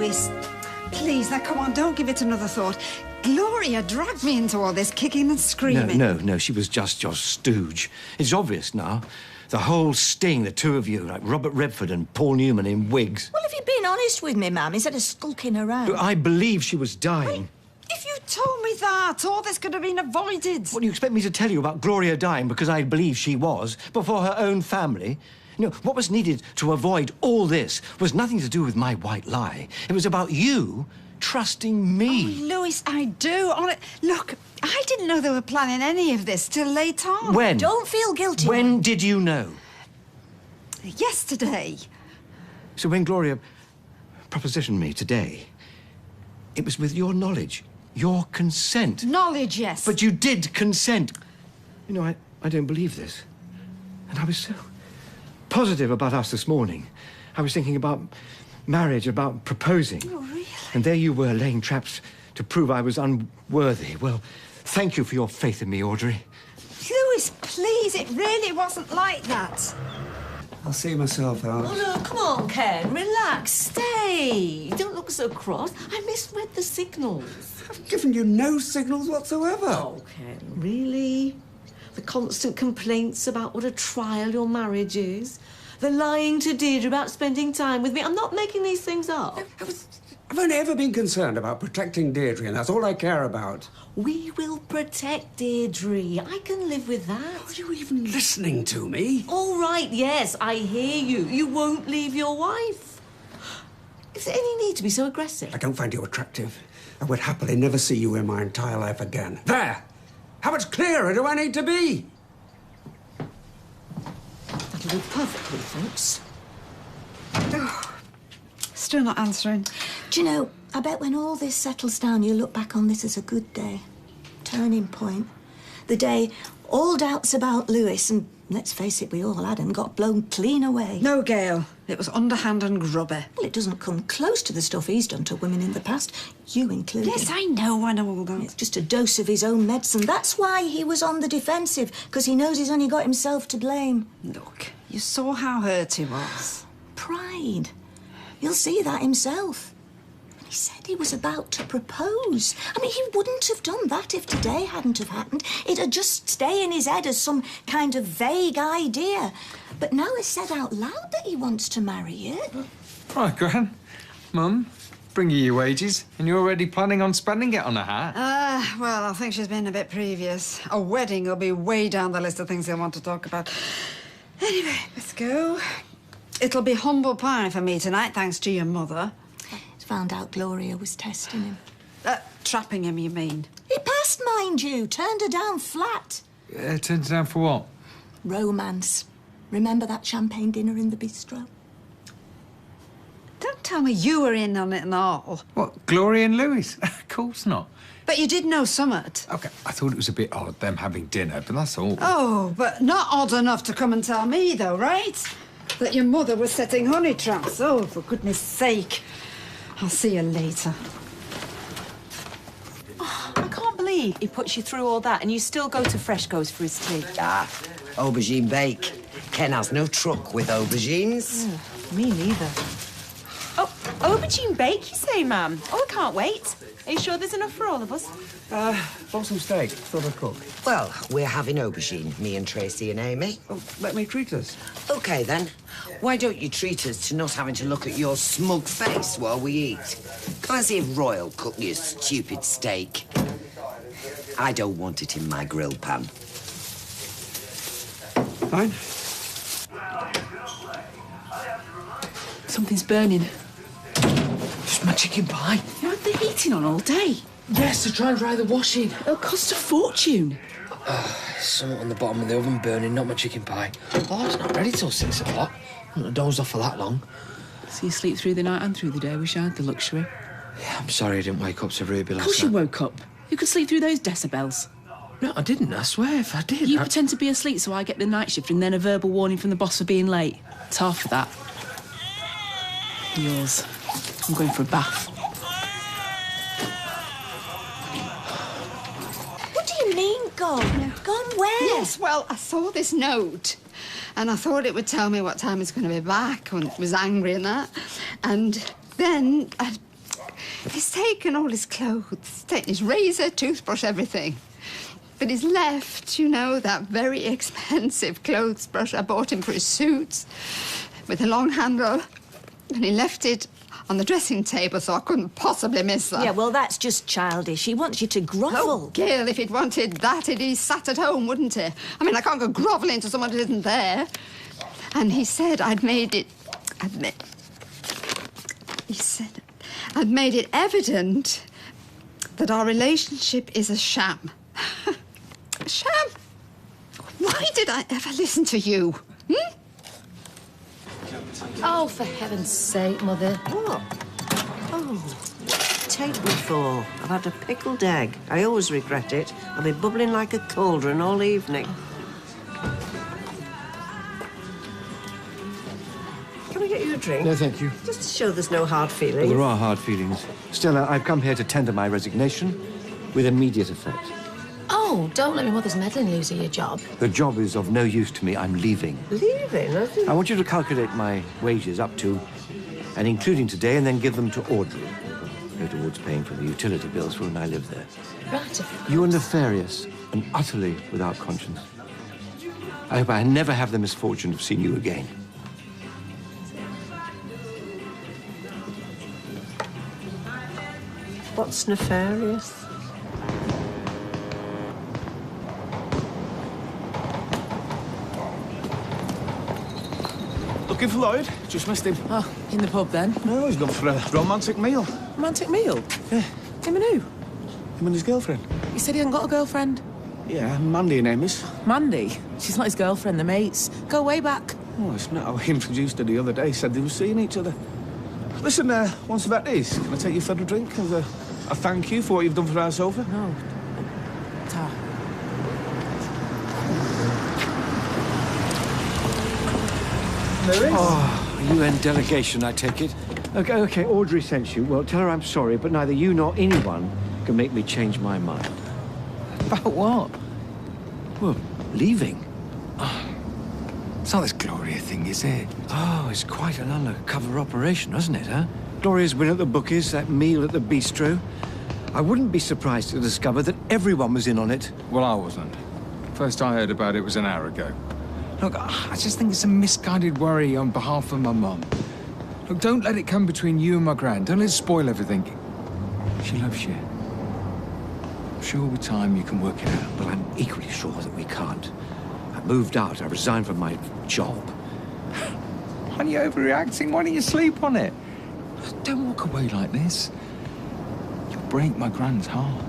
Louis. Please, now, come on, don't give it another thought. Gloria dragged me into all this kicking and screaming. No, she was just your stooge. It's obvious now. The whole sting, the two of you, like Robert Redford and Paul Newman in wigs. Well, if you'd been honest with me, ma'am, instead of skulking around... But I believe she was dying. If you told me that, all this could have been avoided. What do you expect me to tell you about Gloria dying because I believe she was, before her own family? You know, what was needed to avoid all this was nothing to do with my white lie. It was about you trusting me. Oh, Louis, I do. Look, I didn't know they were planning any of this till late on. When? Don't feel guilty. When did you know? Yesterday. So when Gloria propositioned me today, it was with your knowledge, your consent. Knowledge, yes. But you did consent. You know, I don't believe this. And I was so positive about us this morning. I was thinking about marriage, about proposing. Oh, really? And there you were, laying traps to prove I was unworthy. Well, thank you for your faith in me, Audrey. Louis, please, it really wasn't like that. I'll see myself out. Oh, no, come on, Ken. Relax. Stay. Don't look so cross. I misread the signals. I've given you no signals whatsoever. Oh, Ken, really? The constant complaints about what a trial your marriage is. The lying to Deirdre about spending time with me. I'm not making these things up. I've only ever been concerned about protecting Deirdre, and that's all I care about. We will protect Deirdre. I can live with that. Are you even listening to me? All right, yes, I hear you. You won't leave your wife. Is there any need to be so aggressive? I don't find you attractive. I would happily never see you in my entire life again. There! How much clearer do I need to be? That'll do perfectly, thanks. Still not answering. Do you know, I bet when all this settles down, you'll look back on this as a good day. Turning point. The day all doubts about Louis, and let's face it, we all had him, got blown clean away. No, Gail. It was underhand and grubby. Well, it doesn't come close to the stuff he's done to women in the past, you included. Yes, I know all that. It's just a dose of his own medicine. That's why he was on the defensive, because he knows he's only got himself to blame. Look, you saw how hurt he was. Pride. He'll see that himself. He said he was about to propose. I mean, he wouldn't have done that if today hadn't have happened. It'd just stay in his head as some kind of vague idea. But now it's said out loud that he wants to marry you. Right, Gran. Mum, bring you your wages, and you're already planning on spending it on a hat? Well, I think she's been a bit previous. A wedding will be way down the list of things I want to talk about. Anyway, let's go. It'll be humble pie for me tonight, thanks to your mother. Found out Gloria was testing him. Trapping him, you mean? He passed, mind you. Turned her down flat. Turned down for what? Romance. Remember that champagne dinner in the bistro? Don't tell me you were in on it and all. What, Gloria and Louis? Of course not. But you did know summit. OK, I thought it was a bit odd, them having dinner, but that's all. Oh, but not odd enough to come and tell me, though, right? That your mother was setting honey traps. Oh, for goodness sake. I'll see you later. Oh, I can't believe he puts you through all that and you still go to Freshco's for his tea. Ah, aubergine bake. Ken has no truck with aubergines. Me neither. Oh, aubergine bake, you say, ma'am? Oh, I can't wait. Are you sure there's enough for all of us? Bought some steak. Thought I'd cook. Well, we're having aubergine, me and Tracy and Amy. Oh, let me treat us. OK, then. Why don't you treat us to not having to look at your smug face while we eat? Go and see if Royal cooked your stupid steak. I don't want it in my grill pan. Fine. Something's burning. It's my chicken pie. You had the heating on all day. Yes, to try and dry the washing. It'll cost a fortune. Something on the bottom of the oven burning, not my chicken pie. Oh, it's not ready till 6 o'clock. I wouldn't have dozed off for that long. So you sleep through the night and through the day. Wish I had the luxury. Yeah, I'm sorry I didn't wake up to Ruby last night. Of course you woke up. You could sleep through those decibels. No, I didn't, I swear. If I did... You pretend to be asleep so I get the night shift and then a verbal warning from the boss for being late. It's half of that. Yours. I'm going for a bath. What do you mean, gone? Gone where? Yes, well, I saw this note. And I thought it would tell me what time it's going to be back when it was angry and that. And then He's taken all his clothes, taken his razor, toothbrush, everything. But he's left, you know, that very expensive clothes brush I bought him for his suits with a long handle. And he left it on the dressing table, so I couldn't possibly miss that. Yeah, well, that's just childish. He wants you to grovel. Oh, Gail, if he'd wanted that, he'd be sat at home, wouldn't he? I mean, I can't go grovelling to someone who isn't there. And he said I'd made it... He said I'd made it evident that our relationship is a sham. A sham? Why did I ever listen to you? Hmm? Oh, for heaven's sake, Mother. What? Oh, take me for? I've had a pickled egg. I always regret it. I'll be bubbling like a cauldron all evening. Can I get you a drink? No, thank you. Just to show there's no hard feelings. Well, there are hard feelings. Stella, I've come here to tender my resignation with immediate effect. Oh, don't let me Mother's meddling lose your job. The job is of no use to me. I'm leaving. Leaving? I want you to calculate my wages up to and including today, and then give them to Audrey. Go towards paying for the utility bills for when I live there. Right. You are nefarious and utterly without conscience. I hope I never have the misfortune of seeing you again. What's nefarious? Looking for Lloyd? Just missed him. Oh, in the pub then? No, he's gone for a romantic meal. Romantic meal? Yeah. Him and who? Him and his girlfriend. He said he hadn't got a girlfriend. Yeah, Mandy her name is. Mandy? She's not his girlfriend, the mates. Go way back. Oh, it's not how he introduced her the other day. Said they were seeing each other. Listen, once I've had this, can I take you for a drink as a thank you for what you've done for our sofa? No. Ta. Oh, UN delegation, I take it. Okay, Audrey sent you. Well, tell her I'm sorry, but neither you nor anyone can make me change my mind. About what? Well, leaving. It's not this Gloria thing, is it? Oh, it's quite an undercover operation, isn't it, huh? Gloria's win at the bookies, that meal at the bistro. I wouldn't be surprised to discover that everyone was in on it. Well, I wasn't. First I heard about it was an hour ago. Look, I just think it's a misguided worry on behalf of my mum. Look, don't let it come between you and my gran. Don't let it spoil everything. She loves you. I'm sure with time you can work it out. Well, I'm equally sure that we can't. I moved out. I resigned from my job. Why are you overreacting? Why don't you sleep on it? Don't walk away like this. You'll break my gran's heart.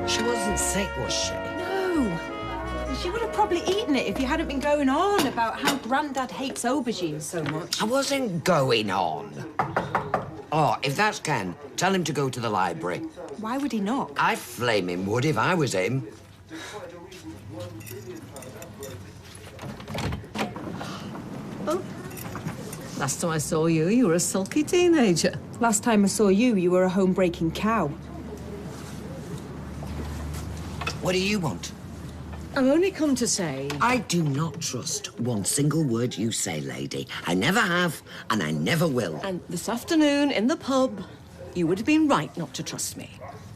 She wasn't sick, was she? No. She would have probably eaten it if you hadn't been going on about how Grandad hates aubergines so much. I wasn't going on. Oh, if that's Ken, tell him to go to the library. Why would he not? I flaming would if I was him. Oh. Last time I saw you, you were a sulky teenager. Last time I saw you, you were a home-breaking cow. What do you want? I've only come to say... I do not trust one single word you say, lady. I never have, and I never will. And this afternoon, in the pub, you would have been right not to trust me.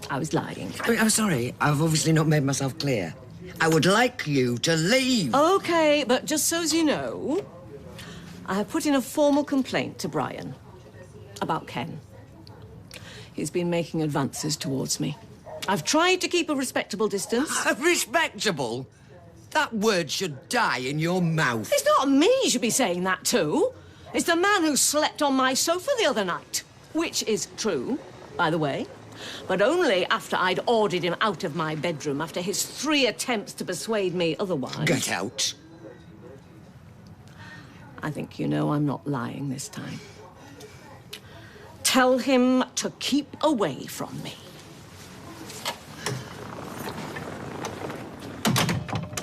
I was lying. I'm sorry. I've obviously not made myself clear. I would like you to leave. OK, but just so as you know, I have put in a formal complaint to Brian about Ken. He's been making advances towards me. I've tried to keep a respectable distance. Respectable? That word should die in your mouth. It's not me you should be saying that to. It's the man who slept on my sofa the other night. Which is true, by the way. But only after I'd ordered him out of my bedroom after his 3 attempts to persuade me otherwise. Get out. I think you know I'm not lying this time. Tell him to keep away from me.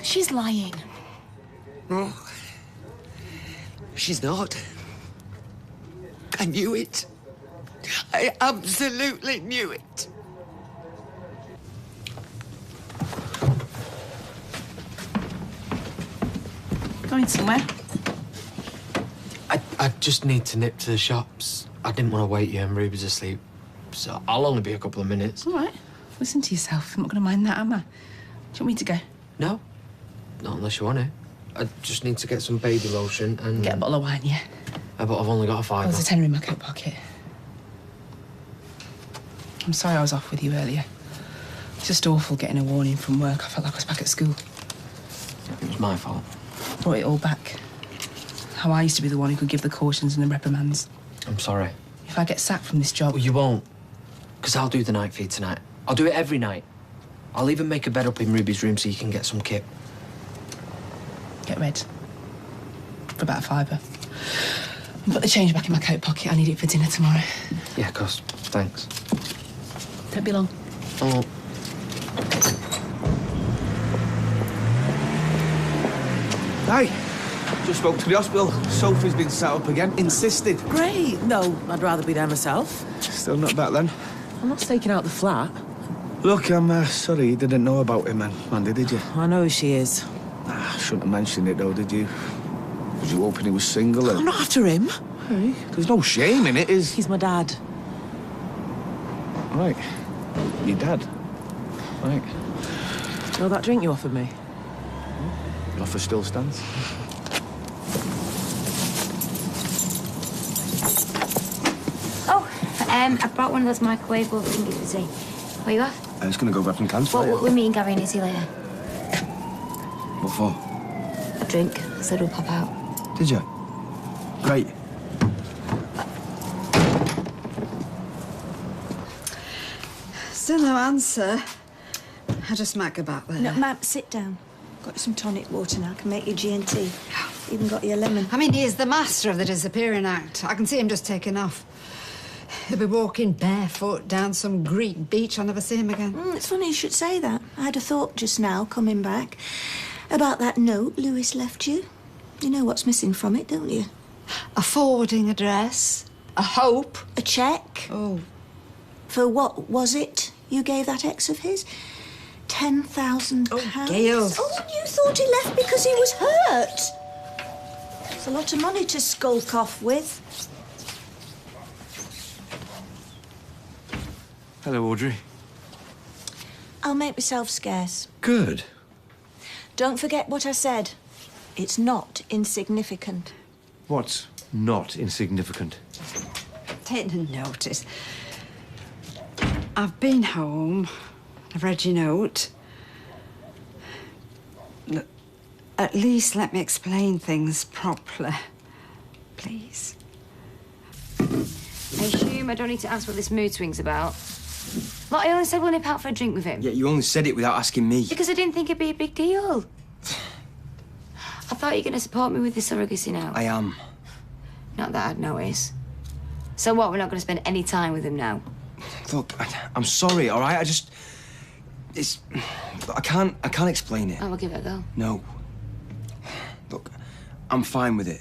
She's lying. Oh, she's not. I knew it. I absolutely knew it. Going somewhere? I just need to nip to the shops. I didn't want to wait you and Ruby's asleep, so I'll only be a couple of minutes. All right. Listen to yourself. I'm not going to mind that, am I? Do you want me to go? No, not unless you want to. I just need to get some baby lotion and... Get a bottle of wine, yeah? But I've only got a £5. There's a tenner in my coat pocket. I'm sorry I was off with you earlier. It's just awful getting a warning from work. I felt like I was back at school. It was my fault. Brought it all back. How I used to be the one who could give the cautions and the reprimands. I'm sorry. If I get sacked from this job... Well, you won't. Because I'll do the night feed tonight. I'll do it every night. I'll even make a bed up in Ruby's room so you can get some kip. Get red. For about £5. Put the change back in my coat pocket. I need it for dinner tomorrow. Yeah, of course. Thanks. Don't be long. Oh. Hey, just spoke to the hospital. Sophie's been set up again. Insisted. Great. No, I'd rather be there myself. Still not back then. I'm not staking out the flat. Look, I'm sorry you didn't know about him, Mandy, did you? I know who she is. Shouldn't have mentioned it, though, did you? Was you hoping he was single? I'm not after him. Hey, there's no shame in it, is... He's my dad. Right. Your dad? Right. Know that drink you offered me? The offer still stands. Oh, I brought one of those microwavable thingies for tea. Where you off? I was going to go grab some cans for you. We're meeting Gary and Izzy later. What for? A drink. I said we'll pop out. Did you? Great. Still no answer. I just might go back there. No, Ma'am, sit down. Got you some tonic water now. I can make you G&T. Even got you a lemon. I mean, he is the master of the disappearing act. I can see him just taking off. He'll be walking barefoot down some Greek beach. I'll never see him again. It's funny you should say that. I had a thought just now, coming back, about that note Lewis left you. You know what's missing from it, don't you? A forwarding address. A hope. A cheque. Oh. For what was it you gave that ex of his? £10,000. Oh, Gail. Oh, you thought he left because he was hurt? It's a lot of money to skulk off with. Hello, Audrey. I'll make myself scarce. Good. Don't forget what I said. It's not insignificant. What's not insignificant? Take no notice. I've been home. I've read your note. Look, at least let me explain things properly. Please. I assume I don't need to ask what this mood swing's about. Look, I only said we'll nip out for a drink with him. Yeah, you only said it without asking me. Because I didn't think it'd be a big deal. I thought you were going to support me with the surrogacy now. I am. Not that I'd notice. So what, we're not going to spend any time with him now? Look, I'm sorry, all right? It's... I can't explain it. Oh, we'll give it a go. No. Look, I'm fine with it.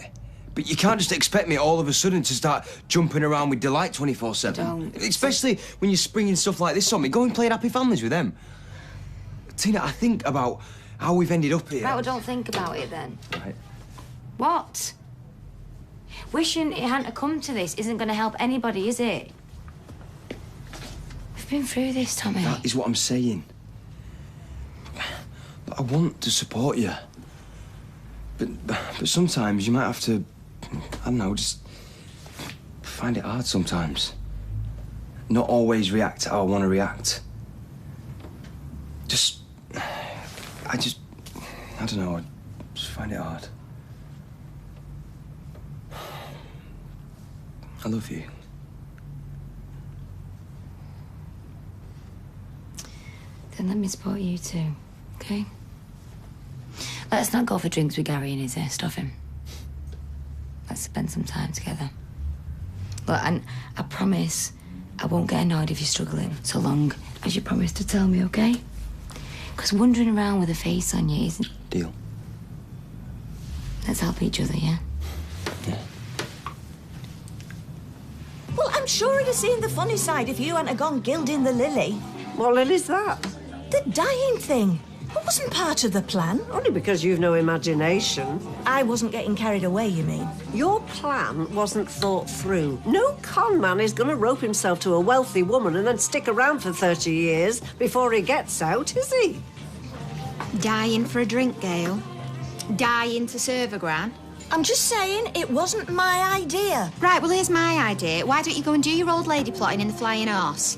But you can't just expect me all of a sudden to start jumping around with Delight 24/7. Don't. Especially when you're springing stuff like this on me. Go and play Happy Families with them. Tina, I think about how we've ended up here. Right, well, don't think about it then. Right. What? Wishing it hadn't have come to this isn't going to help anybody, is it? We've been through this, Tommy. That is what I'm saying. But I want to support you. But sometimes you might have to, I don't know, just find it hard sometimes. Not always react how I want to react. I don't know, I just find it hard. I love you. Then let me support you too, okay? Let's not go for drinks with Gary and Izzy. Stuff him. Let's spend some time together. Look, and I promise I won't get annoyed if you're struggling, so long as you promise to tell me, okay? Because wandering around with a face on you isn't... Deal. Let's help each other, yeah? Yeah. Well, I'm sure I'd have seen the funny side if you hadn't have gone gilding the lily. What lily's that? The dying thing. It wasn't part of the plan. Only because you've no imagination. I wasn't getting carried away, you mean? Your plan wasn't thought through. No con man is going to rope himself to a wealthy woman and then stick around for 30 years before he gets out, is he? Dying for a drink, Gail. Dying to serve a gran. I'm just saying it wasn't my idea. Right, well, here's my idea. Why don't you go and do your old lady plotting in the Flying Horse?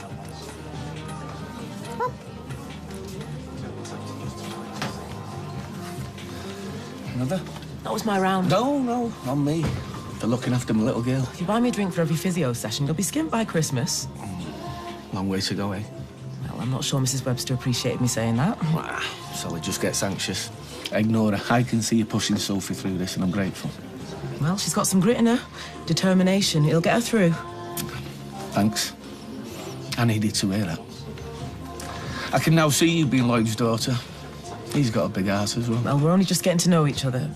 Another? That was my round. No, not me. For looking after my little girl. If you buy me a drink for every physio session, you'll be skint by Christmas. Long way to go, eh? Well, I'm not sure Mrs. Webster appreciated me saying that. Sally just gets anxious. Ignore her. I can see you pushing Sophie through this, and I'm grateful. Well, she's got some grit in her. Determination. It'll get her through. Thanks. I needed to hear that. I can now see you being Lloyd's daughter. He's got a big heart as well. Well, we're only just getting to know each other.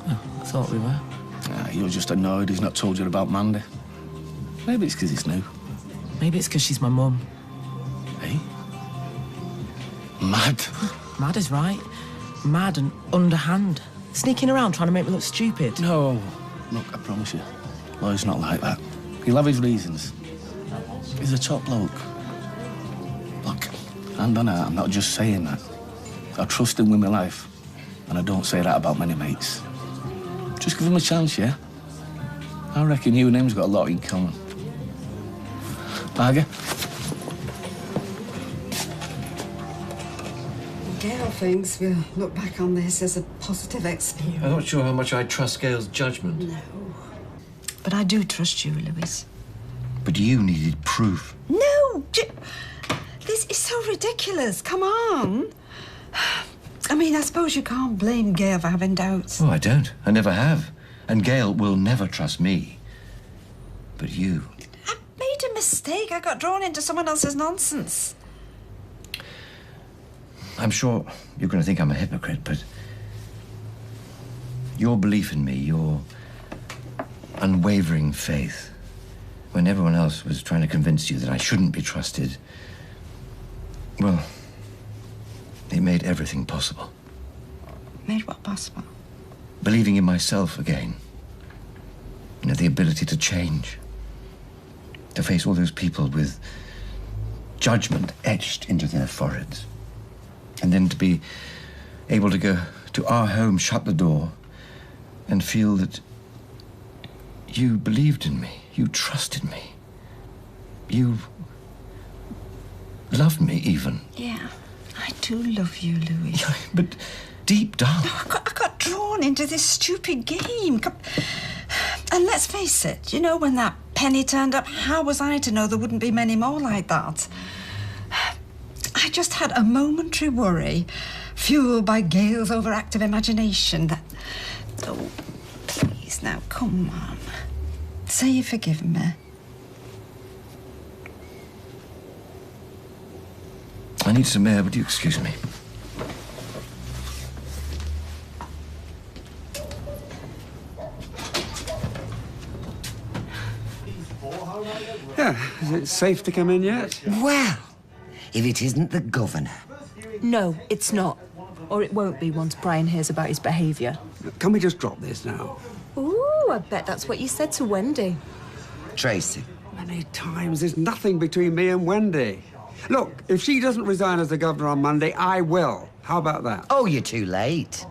Oh, I thought we were. You're just annoyed he's not told you about Mandy. Maybe it's because it's new. Maybe it's because she's my mum. Eh? Mad. Mad is right. Mad and underhand. Sneaking around trying to make me look stupid. No. Look, I promise you. Lloyd's not like that. He'll have his reasons. He's a top bloke. Look, hand on heart, I'm not just saying that. I trust him with my life, and I don't say that about many mates. Just give him a chance, yeah? I reckon you and him's got a lot in common. Margaret? Gail thinks we'll look back on this as a positive experience. I'm not sure how much I trust Gail's judgment. No. But I do trust you, Louis. But you needed proof. No! This is so ridiculous. Come on. I mean, I suppose you can't blame Gail for having doubts. Oh, I don't. I never have. And Gail will never trust me. But you. I made a mistake. I got drawn into someone else's nonsense. I'm sure you're going to think I'm a hypocrite, but your belief in me, your unwavering faith, when everyone else was trying to convince you that I shouldn't be trusted, well, it made everything possible. Made what possible? Believing in myself again. You know, the ability to change. To face all those people with judgment etched into their foreheads. And then to be able to go to our home, shut the door, and feel that you believed in me, you trusted me, you loved me even. Yeah, I do love you, Louis. But deep down... I got drawn into this stupid game. And let's face it, you know, when that penny turned up, how was I to know there wouldn't be many more like that? I just had a momentary worry, fueled by Gail's overactive imagination that... Oh, please, now, come on. Say you forgive me. I need some air. Would you excuse me? Yeah, is it safe to come in yet? Well, if it isn't the governor. No, it's not. Or it won't be once Brian hears about his behaviour. Can we just drop this now? Ooh, I bet that's what you said to Wendy. Tracy. Many times there's nothing between me and Wendy. Look, if she doesn't resign as the governor on Monday, I will. How about that? Oh, you're too late.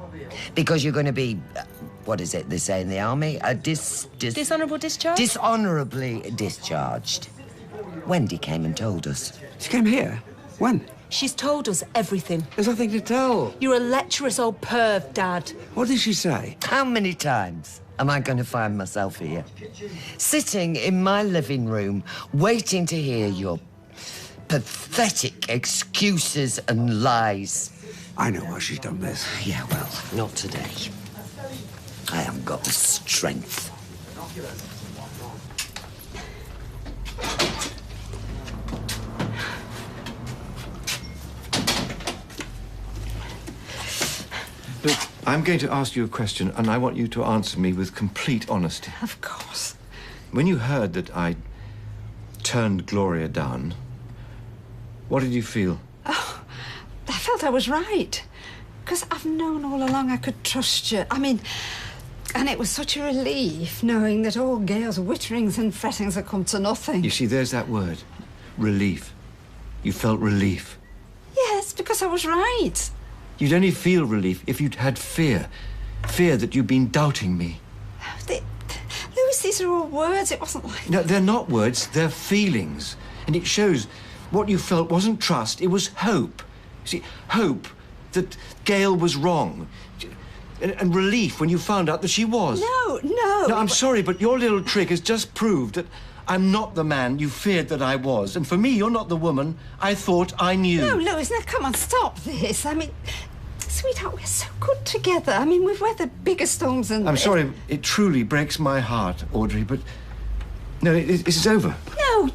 Because you're going to be, what is it they say in the army? Dishonourable discharge? Dishonourably discharged. Wendy came and told us. She came here? When? She's told us everything. There's nothing to tell. You're a lecherous old perv, Dad. What did she say? How many times am I going to find myself here? Sitting in my living room, waiting to hear your pathetic excuses and lies. I know why she's done this. Yeah, well, not today. I haven't got the strength. Look, I'm going to ask you a question, and I want you to answer me with complete honesty. Of course. When you heard that I turned Gloria down, what did you feel? Oh, I felt thought I was right. Because I've known all along I could trust you. I mean, and it was such a relief knowing that all Gail's witterings and frettings had come to nothing. You see, there's that word. Relief. You felt relief. Yes, because I was right. You'd only feel relief if you'd had fear. Fear that you'd been doubting me. Louis, these are all words. It wasn't like... No, they're not words. They're feelings. And it shows what you felt wasn't trust. It was hope. See, hope that Gail was wrong. And relief when you found out that she was. No. No, I'm sorry, but your little trick has just proved that I'm not the man you feared that I was. And for me, you're not the woman I thought I knew. No, Louis, now come on, stop this. I mean, sweetheart, we're so good together. I mean, we've weathered bigger storms and... I'm sorry, it truly breaks my heart, Audrey, but... No, it's over. No,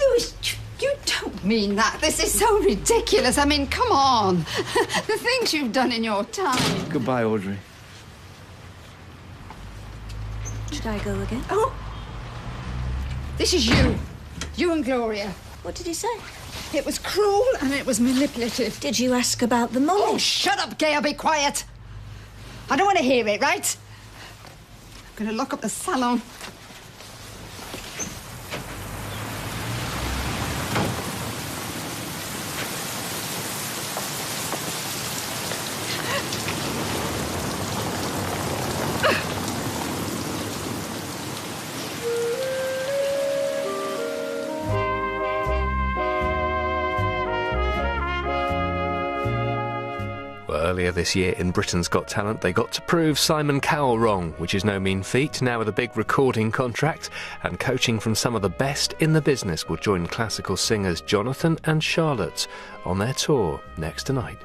Louis, you don't mean that. This is so ridiculous. I mean, come on. The things you've done in your time. Goodbye, Audrey. Should I go again? Oh, this is you. You and Gloria. What did he say? It was cruel and it was manipulative. Did you ask about the money? Oh, shut up, Gail. Be quiet. I don't want to hear it, right? I'm going to lock up the salon. Earlier this year in Britain's Got Talent, they got to prove Simon Cowell wrong, which is no mean feat. Now with a big recording contract and coaching from some of the best in the business, will join classical singers Jonathan and Charlotte on their tour next tonight.